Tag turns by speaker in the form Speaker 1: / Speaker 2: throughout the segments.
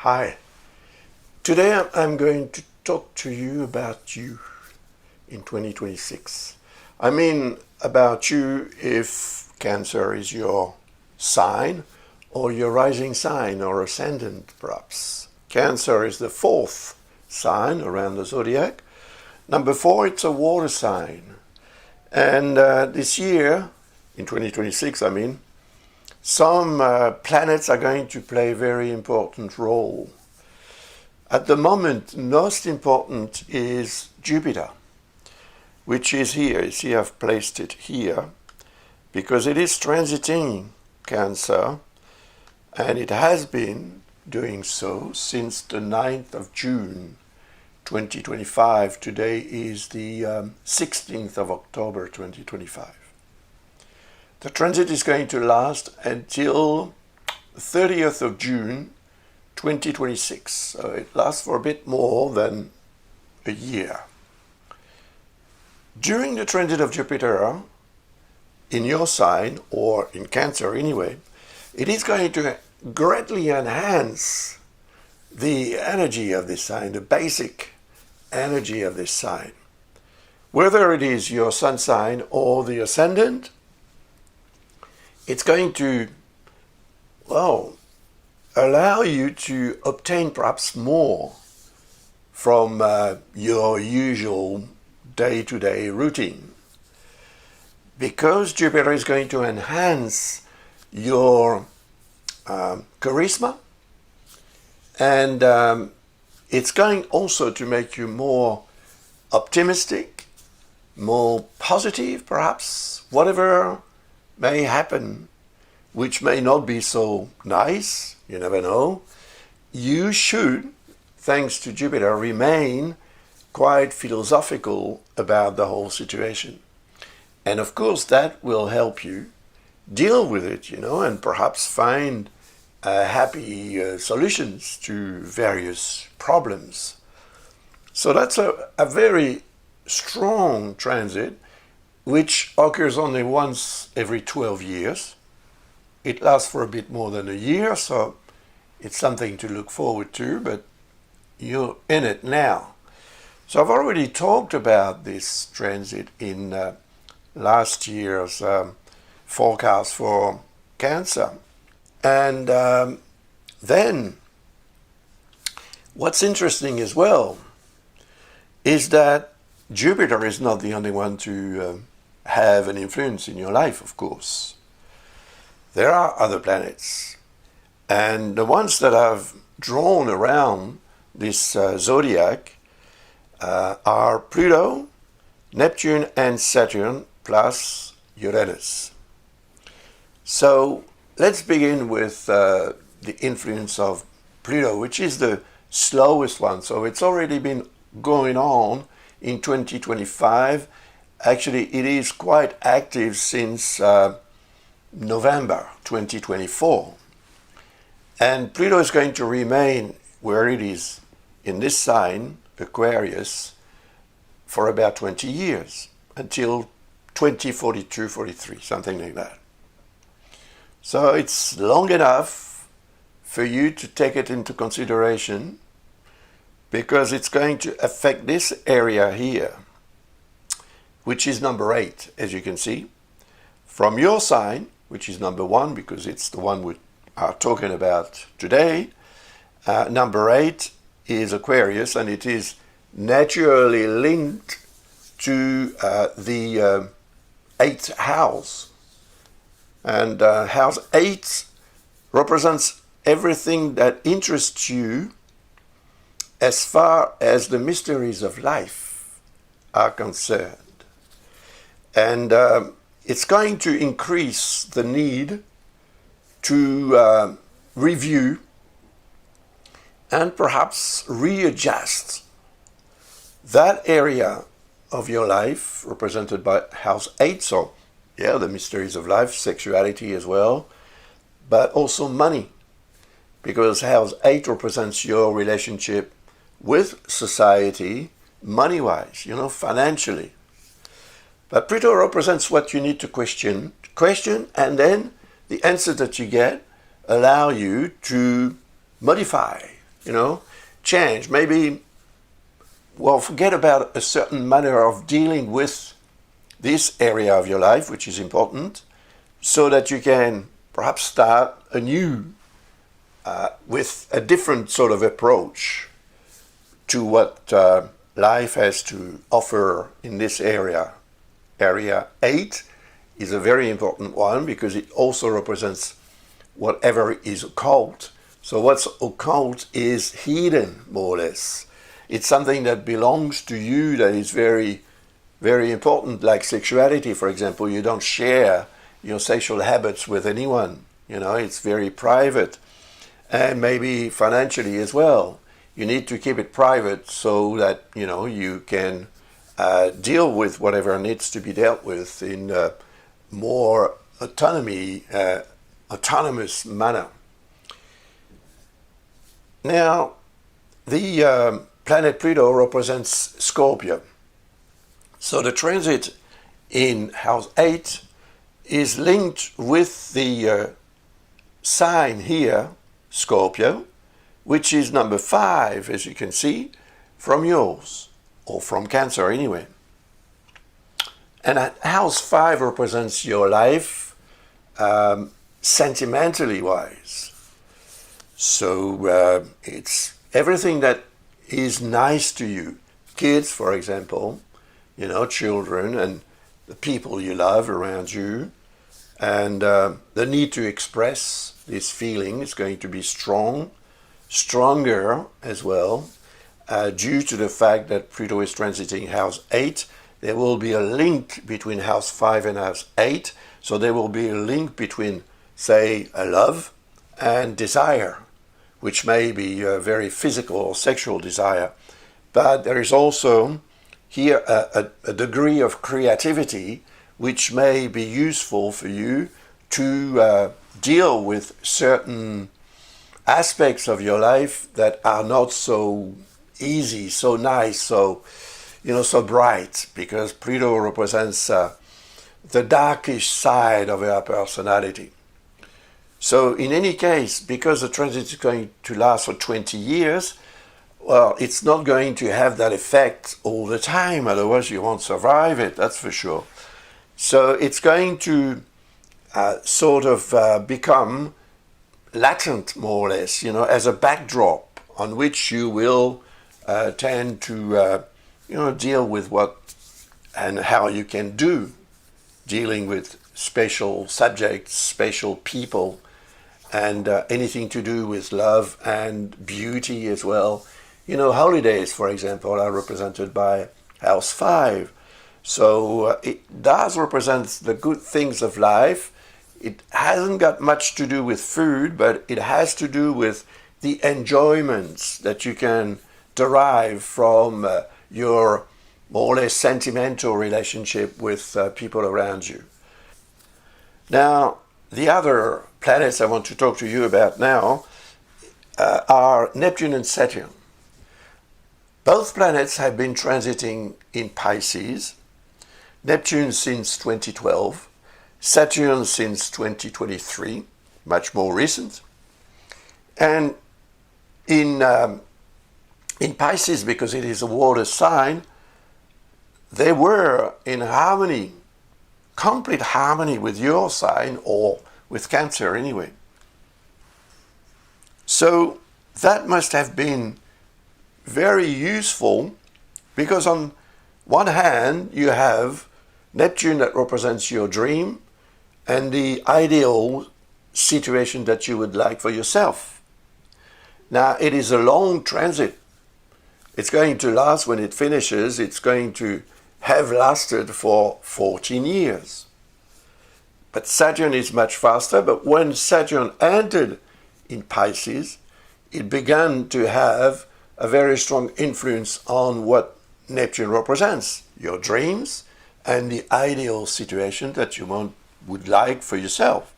Speaker 1: Hi. Today I'm going to talk to you about you in 2026. I mean about you if Cancer is your sign or your rising sign or ascendant perhaps. Cancer is the fourth sign around the zodiac. Number 4, it's a water sign. And this year, in 2026 I mean, some planets are going to play a very important role. At the moment, most important is Jupiter, which is here. You see, I've placed it here because it is transiting Cancer, and it has been doing so since the 9th of June 2025. Today is the 16th of October 2025. The transit is going to last until 30th of June 2026. So it lasts for a bit more than a year. During the transit of Jupiter, in your sign, or in Cancer anyway, it is going to greatly enhance the energy of this sign, the basic energy of this sign. Whether it is your sun sign or the ascendant, it's going to, allow you to obtain perhaps more from your usual day-to-day routine. Because Jupiter is going to enhance your charisma, and it's going also to make you more optimistic, more positive perhaps, whatever may happen, which may not be so nice, you never know. You should, thanks to Jupiter, remain quite philosophical about the whole situation. And of course that will help you deal with it, and perhaps find happy solutions to various problems. So that's a very strong transit, which occurs only once every 12 years. It lasts for a bit more than a year, so it's something to look forward to, but you're in it now. So I've already talked about this transit in last year's forecast for Cancer. And then what's interesting as well is that Jupiter is not the only one to have an influence in your life, of course. There are other planets, and the ones that I've drawn around this zodiac are Pluto, Neptune and Saturn, plus Uranus. So let's begin with the influence of Pluto, which is the slowest one. So it's already been going on in 2025. Actually, it is quite active since November 2024. And Pluto is going to remain where it is in this sign, Aquarius, for about 20 years, until 2042, 43, something like that. So it's long enough for you to take it into consideration, because it's going to affect this area here, which is number 8, as you can see. From your sign, which is number 1, because it's the one we are talking about today, number 8 is Aquarius, and it is naturally linked to the 8th house. And house 8 represents everything that interests you as far as the mysteries of life are concerned. And it's going to increase the need to review and perhaps readjust that area of your life represented by house 8. So, the mysteries of life, sexuality as well, but also money, because house 8 represents your relationship with society, money-wise, financially. But Pluto represents what you need to question, and then the answer that you get allow you to modify change. Maybe, well, forget about a certain manner of dealing with this area of your life, which is important, so that you can perhaps start anew with a different sort of approach to what life has to offer in this area. Area 8 is a very important one because it also represents whatever is occult. So what's occult is hidden, more or less. It's something that belongs to you that is very, very important, like sexuality, for example. You don't share your sexual habits with anyone. It's very private. And maybe financially as well. You need to keep it private so that, you can deal with whatever needs to be dealt with in a more autonomous manner. Now, the planet Pluto represents Scorpio. So the transit in house 8 is linked with the sign here, Scorpio, which is number 5, as you can see, from yours, or from Cancer anyway. And house 5 represents your life, sentimentally wise. So it's everything that is nice to you. Kids, for example, children and the people you love around you. And the need to express this feeling is going to be stronger as well, due to the fact that Pluto is transiting house 8. There will be a link between house 5 and house 8. So there will be a link between, say, a love and desire, which may be a very physical or sexual desire. But there is also here a degree of creativity which may be useful for you to deal with certain aspects of your life that are not so easy, so nice, so bright, because Pluto represents the darkish side of our personality. So in any case, because the transit is going to last for 20 years, well, it's not going to have that effect all the time, otherwise you won't survive it, that's for sure. So it's going to become latent, more or less, as a backdrop on which you will tend to, deal with what and how you can do dealing with special subjects, special people, and anything to do with love and beauty as well. Holidays, for example, are represented by house 5. So it does represent the good things of life. It hasn't got much to do with food, but it has to do with the enjoyments that you can derive from your more or less sentimental relationship with people around you. Now, the other planets I want to talk to you about now are Neptune and Saturn. Both planets have been transiting in Pisces. Neptune since 2012, Saturn since 2023, much more recent. And in Pisces, because it is a water sign, they were in harmony, complete harmony with your sign, or with Cancer anyway. So that must have been very useful, because on one hand you have Neptune that represents your dream and the ideal situation that you would like for yourself. Now, it is a long transit. It's going to last, when it finishes, it's going to have lasted for 14 years. But Saturn is much faster, but when Saturn entered in Pisces, it began to have a very strong influence on what Neptune represents, your dreams and the ideal situation that you would like for yourself.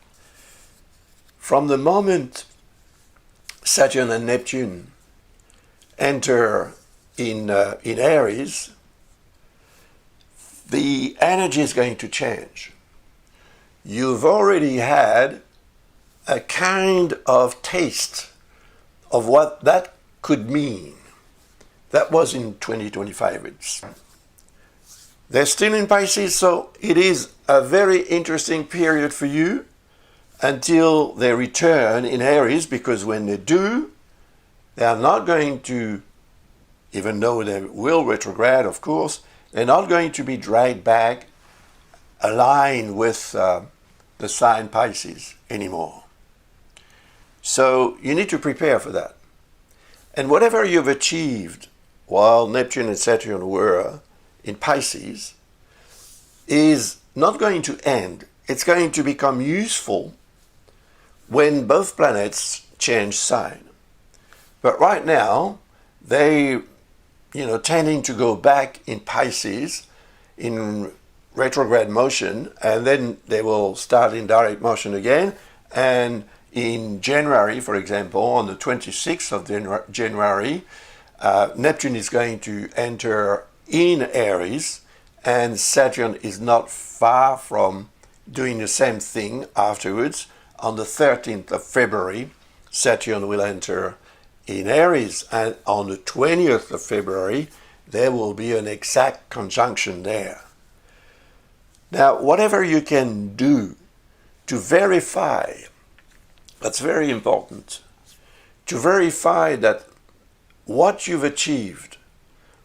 Speaker 1: From the moment Saturn and Neptune enter in Aries, the energy is going to change. You've already had a kind of taste of what that could mean. That was in 2025. They're still in Pisces, so it is a very interesting period for you until they return in Aries, because when they do, they are not going to, even though they will retrograde, of course, they're not going to be dragged back aligned with the sign Pisces anymore. So you need to prepare for that. And whatever you've achieved while Neptune and Saturn were in Pisces is not going to end. It's going to become useful when both planets change sign. But right now, they, tending to go back in Pisces in retrograde motion, and then they will start in direct motion again. And in January, for example, on the 26th of January, Neptune is going to enter in Aries, and Saturn is not far from doing the same thing afterwards. On the 13th of February, Saturn will enter in Aries, and on the 20th of February, there will be an exact conjunction there. Now, whatever you can do to verify, that's very important, to verify that what you've achieved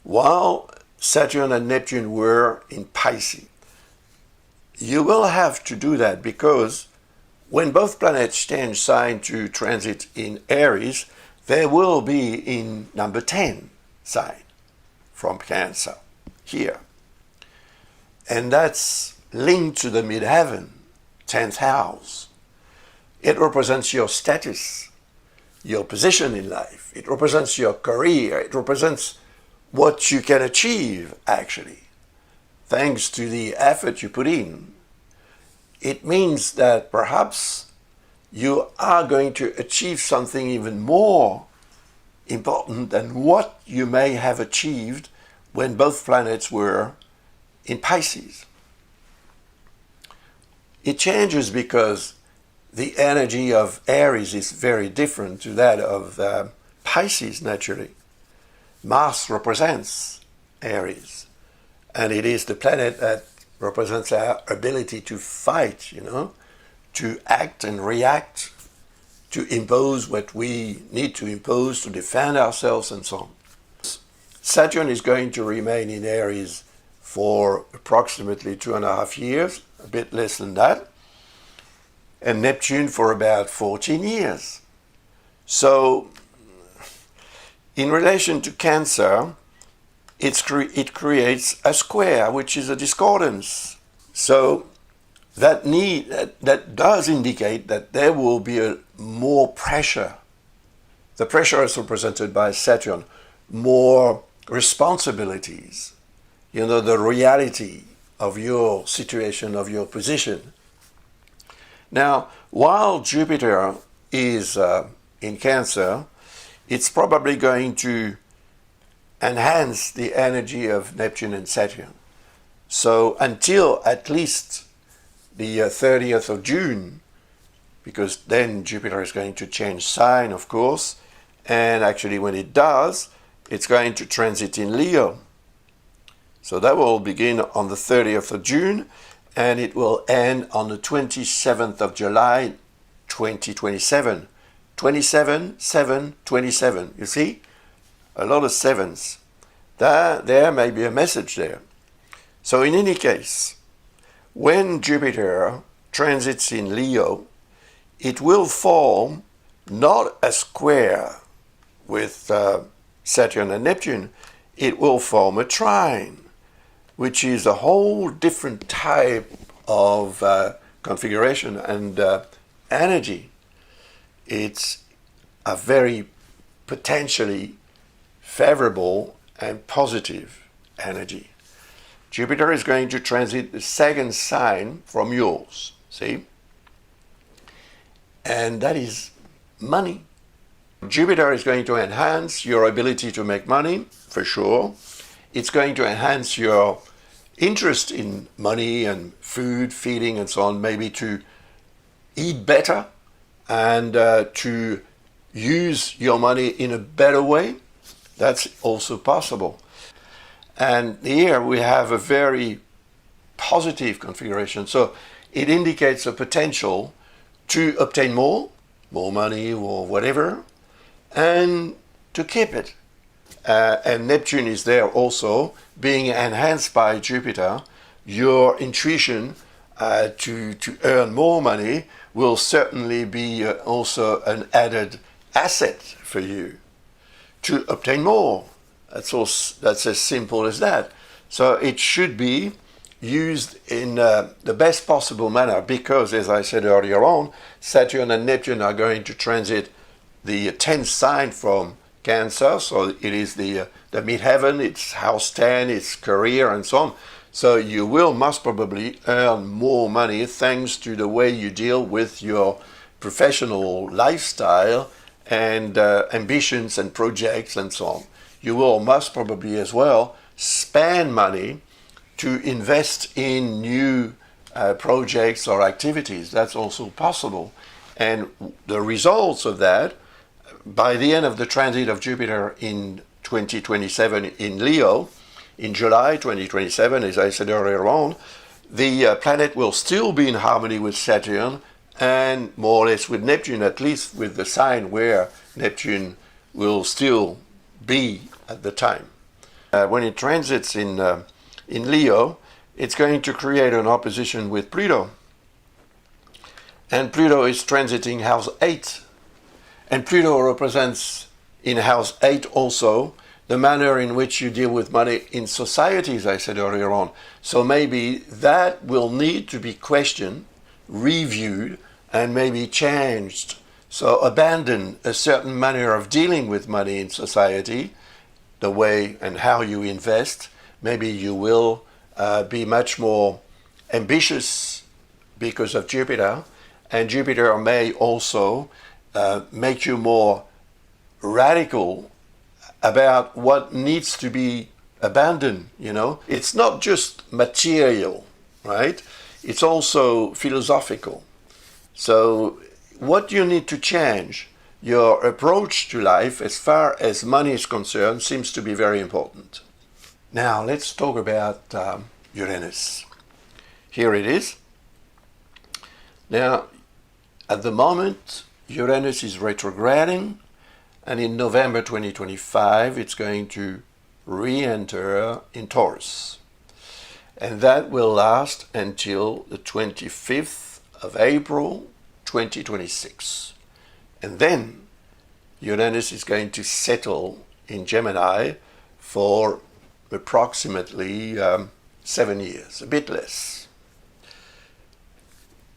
Speaker 1: while Saturn and Neptune were in Pisces, you will have to do that, because when both planets change sign to transit in Aries, they will be in number 10 sign from Cancer here. And that's linked to the midheaven, 10th house. It represents your status, your position in life. It represents your career. It represents what you can achieve, actually, thanks to the effort you put in. It means that perhaps you are going to achieve something even more important than what you may have achieved when both planets were in Pisces. It changes because the energy of Aries is very different to that of Pisces, naturally. Mars represents Aries, and it is the planet that represents our ability to fight, to act and react, to impose what we need to impose, to defend ourselves, and so on. Saturn is going to remain in Aries for approximately 2.5 years, a bit less than that, and Neptune for about 14 years. So, in relation to Cancer, it creates a square, which is a discordance. So that does indicate that there will be more pressure. The pressure is represented by Saturn, more responsibilities, the reality of your situation, of your position. Now, while Jupiter is in Cancer, it's probably going to enhance the energy of Neptune and Saturn. So until at least the 30th of June, because then Jupiter is going to change sign, of course, and actually when it does, it's going to transit in Leo. So that will begin on the 30th of June, and it will end on the 27th of July, 2027. 27, 7, 27. You see? A lot of sevens. There may be a message there. So in any case, when Jupiter transits in Leo, it will form not a square with Saturn and Neptune, it will form a trine, which is a whole different type of configuration and energy. It's a very potentially favorable and positive energy. Jupiter is going to transit the second sign from yours, see? And that is money. Jupiter is going to enhance your ability to make money, for sure. It's going to enhance your interest in money and food, feeding, and so on, maybe to eat better and to use your money in a better way, that's also possible. And here we have a very positive configuration. So it indicates a potential to obtain more money or whatever, and to keep it. And Neptune is there also, being enhanced by Jupiter. Your intuition to earn more money will certainly be also an added asset for you to obtain more. That's as simple as that. So it should be used in the best possible manner, because, as I said earlier on, Saturn and Neptune are going to transit the 10th sign from Cancer, so it is the midheaven, it's house 10, it's career, and so on. So you will most probably earn more money thanks to the way you deal with your professional lifestyle and ambitions and projects and so on. You will most probably as well spend money to invest in new projects or activities. That's also possible. And the results of that, by the end of the transit of Jupiter in 2027 in Leo, in July 2027, as I said earlier on, the planet will still be in harmony with Saturn and more or less with Neptune, at least with the sign where Neptune will still be at the time. When it transits in Leo, it's going to create an opposition with Pluto. And Pluto is transiting house 8. And Pluto represents in house 8 also the manner in which you deal with money in society, as I said earlier on. So maybe that will need to be questioned, reviewed, and maybe changed. So abandon a certain manner of dealing with money in society, the way and how you invest. Maybe you will be much more ambitious because of Jupiter, and Jupiter may also make you more radical about what needs to be abandoned. It's not just material, right? It's also philosophical. So what you need to change, your approach to life as far as money is concerned, seems to be very important. Now let's talk about Uranus. Here it is. Now, at the moment, Uranus is retrograding, and in November 2025, it's going to re-enter in Taurus. And that will last until the 25th of April 2026. And then Uranus is going to settle in Gemini for approximately 7 years, a bit less.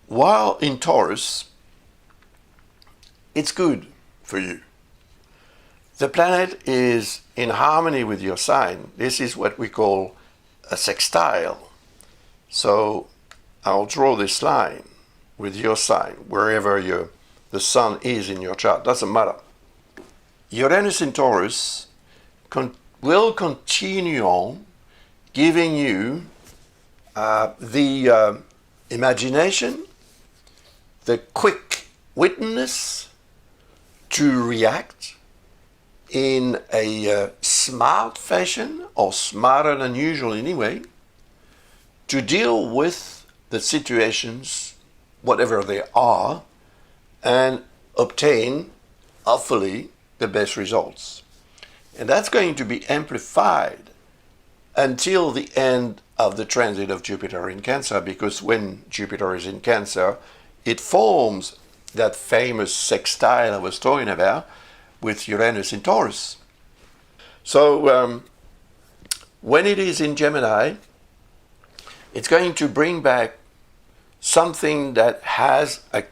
Speaker 1: While in Taurus, it's good for you. The planet is in harmony with your sign. This is what we call a sextile. So I'll draw this line with your sign, wherever the sun is in your chart, doesn't matter. Uranus in Taurus will continue on giving you the imagination, the quick witness to react in a smart fashion, or smarter than usual anyway, to deal with the situations, whatever they are, and obtain, hopefully, the best results. And that's going to be amplified until the end of the transit of Jupiter in Cancer, because when Jupiter is in Cancer, it forms that famous sextile I was talking about with Uranus in Taurus. So when it is in Gemini, it's going to bring back something that has a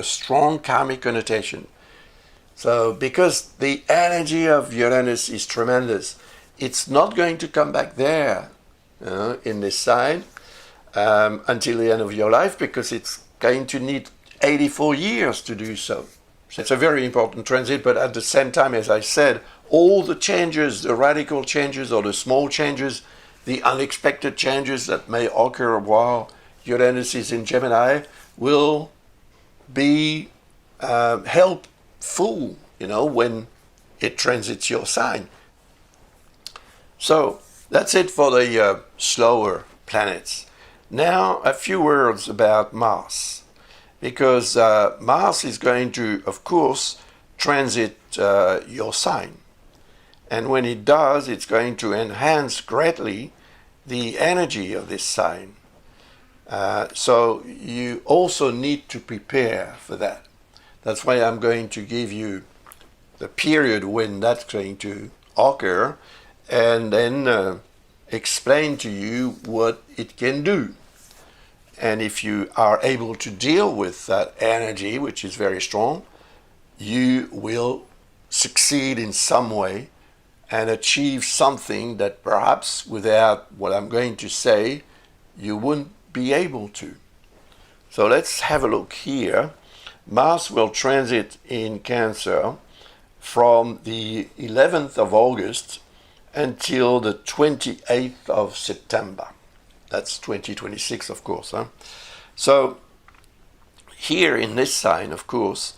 Speaker 1: strong karmic connotation. So because the energy of Uranus is tremendous, it's not going to come back there in this sign until the end of your life, because it's going to need 84 years to do so. So it's a very important transit, but at the same time, as I said, all the changes, the radical changes or the small changes, the unexpected changes that may occur while Uranus is in Gemini will be helpful when it transits your sign. So that's it for the slower planets. Now a few words about Mars, because Mars is going to, of course, transit your sign. And when it does, it's going to enhance greatly the energy of this sign. So you also need to prepare for that. That's why I'm going to give you the period when that's going to occur, and then explain to you what it can do. And if you are able to deal with that energy, which is very strong, you will succeed in some way and achieve something that perhaps without what I'm going to say, you wouldn't be able to. So let's have a look here. Mars will transit in Cancer from the 11th of August until the 28th of September. That's 2026, of course. So here in this sign, of course,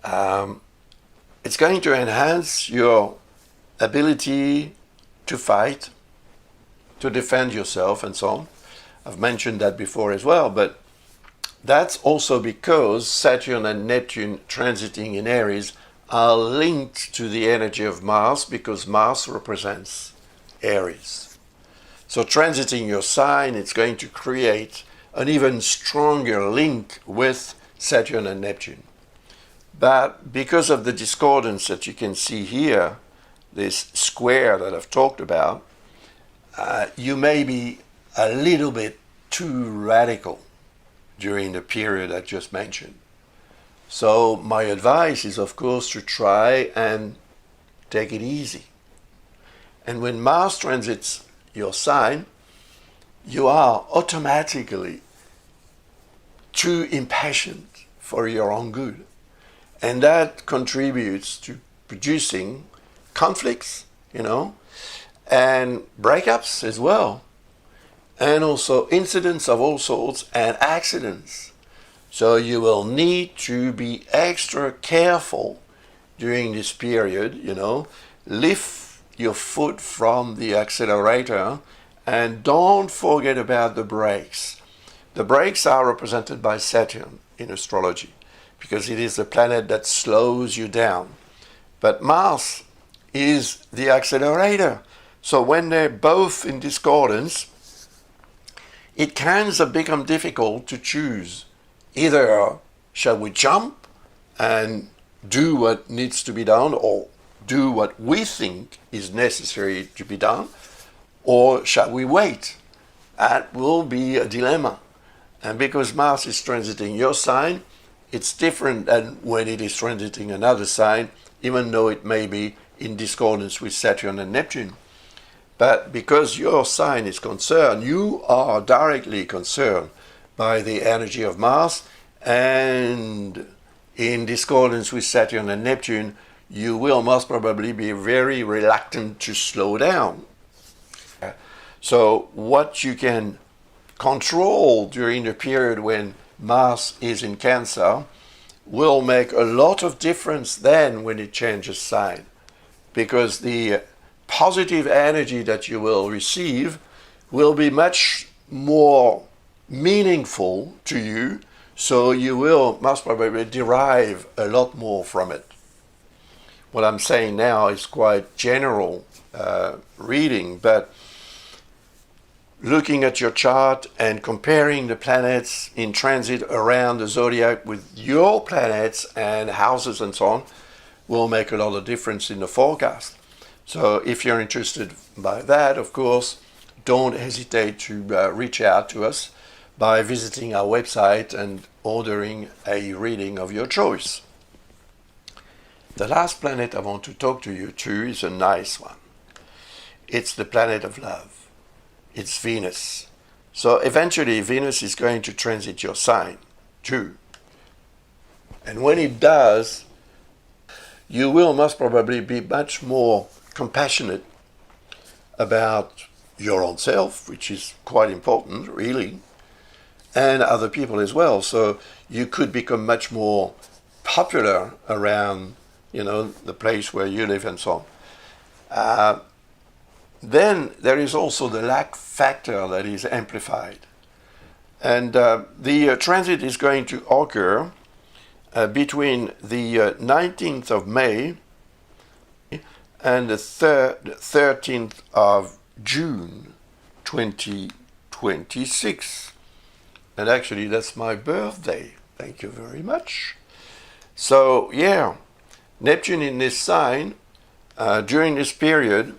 Speaker 1: it's going to enhance your ability to fight, to defend yourself, and so on. I've mentioned that before as well, but that's also because Saturn and Neptune transiting in Aries are linked to the energy of Mars, because Mars represents Aries. So transiting your sign, it's going to create an even stronger link with Saturn and Neptune. But because of the discordance that you can see here, this square that I've talked about, you may be a little bit too radical during the period I just mentioned. So my advice is, of course, to try and take it easy. And when Mars transits your sign, you are automatically too impassioned for your own good. And that contributes to producing conflicts, and breakups as well. And also incidents of all sorts and accidents. So you will need to be extra careful during this period, Lift your foot from the accelerator and don't forget about the brakes. The brakes are represented by Saturn in astrology because it is the planet that slows you down. But Mars is the accelerator. So when they're both in discordance, it can become difficult to choose. Either shall we jump and do what needs to be done, or do what we think is necessary to be done, or shall we wait? That will be a dilemma. And because Mars is transiting your sign, it's different than when it is transiting another sign, even though it may be in discordance with Saturn and Neptune. But because your sign is concerned, you are directly concerned by the energy of Mars, and in discordance with Saturn and Neptune, you will most probably be very reluctant to slow down. So what you can control during the period when Mars is in Cancer will make a lot of difference then when it changes sign, because the positive energy that you will receive will be much more meaningful to you, so you will most probably derive a lot more from it. What I'm saying now is quite general reading, but looking at your chart and comparing the planets in transit around the zodiac with your planets and houses and so on will make a lot of difference in the forecast. So if you're interested by that, of course, don't hesitate to reach out to us by visiting our website and ordering a reading of your choice. The last planet I want to talk to you to is a nice one. It's the planet of love. It's Venus. So eventually Venus is going to transit your sign too. And when it does, you will most probably be much more compassionate about your own self, which is quite important, really, and other people as well. So you could become much more popular around the place where you live and so on. Then there is also the lack factor that is amplified. And the transit is going to occur between the 19th of May and the 13th of June 2026. And actually, that's my birthday. Thank you very much. So, yeah, Neptune in this sign during this period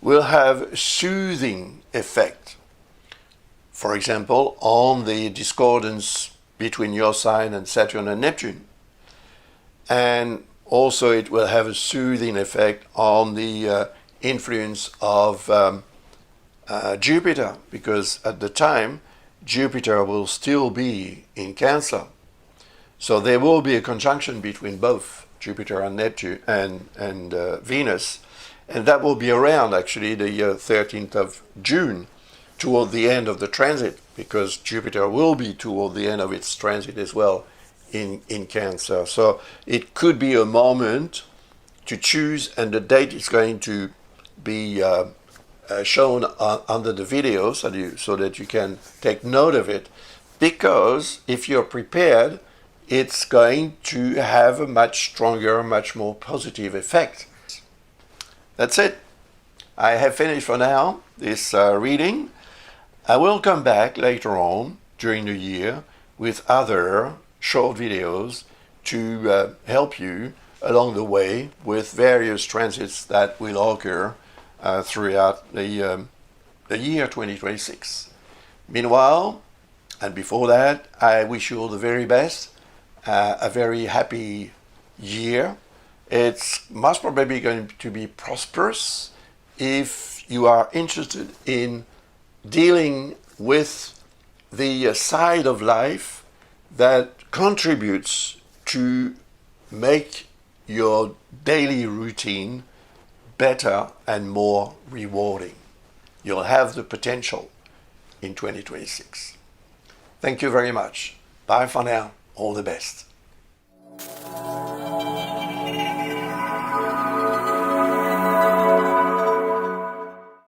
Speaker 1: will have soothing effect. For example, on the discordance between your sign and Saturn and Neptune. And also it will have a soothing effect on the influence of Jupiter, because at the time Jupiter will still be in Cancer. So there will be a conjunction between both Jupiter and Neptune and Venus, and that will be around actually the 13th of June, toward the end of the transit, because Jupiter will be toward the end of its transit as well in Cancer. So it could be a moment to choose, and the date is going to be shown under the video so that you can take note of it, because if you're prepared, it's going to have a much stronger, much more positive effect. That's it. I have finished for now this reading. I will come back later on during the year with other short videos to help you along the way with various transits that will occur throughout the year 2026. Meanwhile, and before that, I wish you all the very best, a very happy year. It's most probably going to be prosperous if you are interested in dealing with the side of life that contributes to make your daily routine better and more rewarding. You'll have the potential in 2026. Thank you very much. Bye for now. All the best.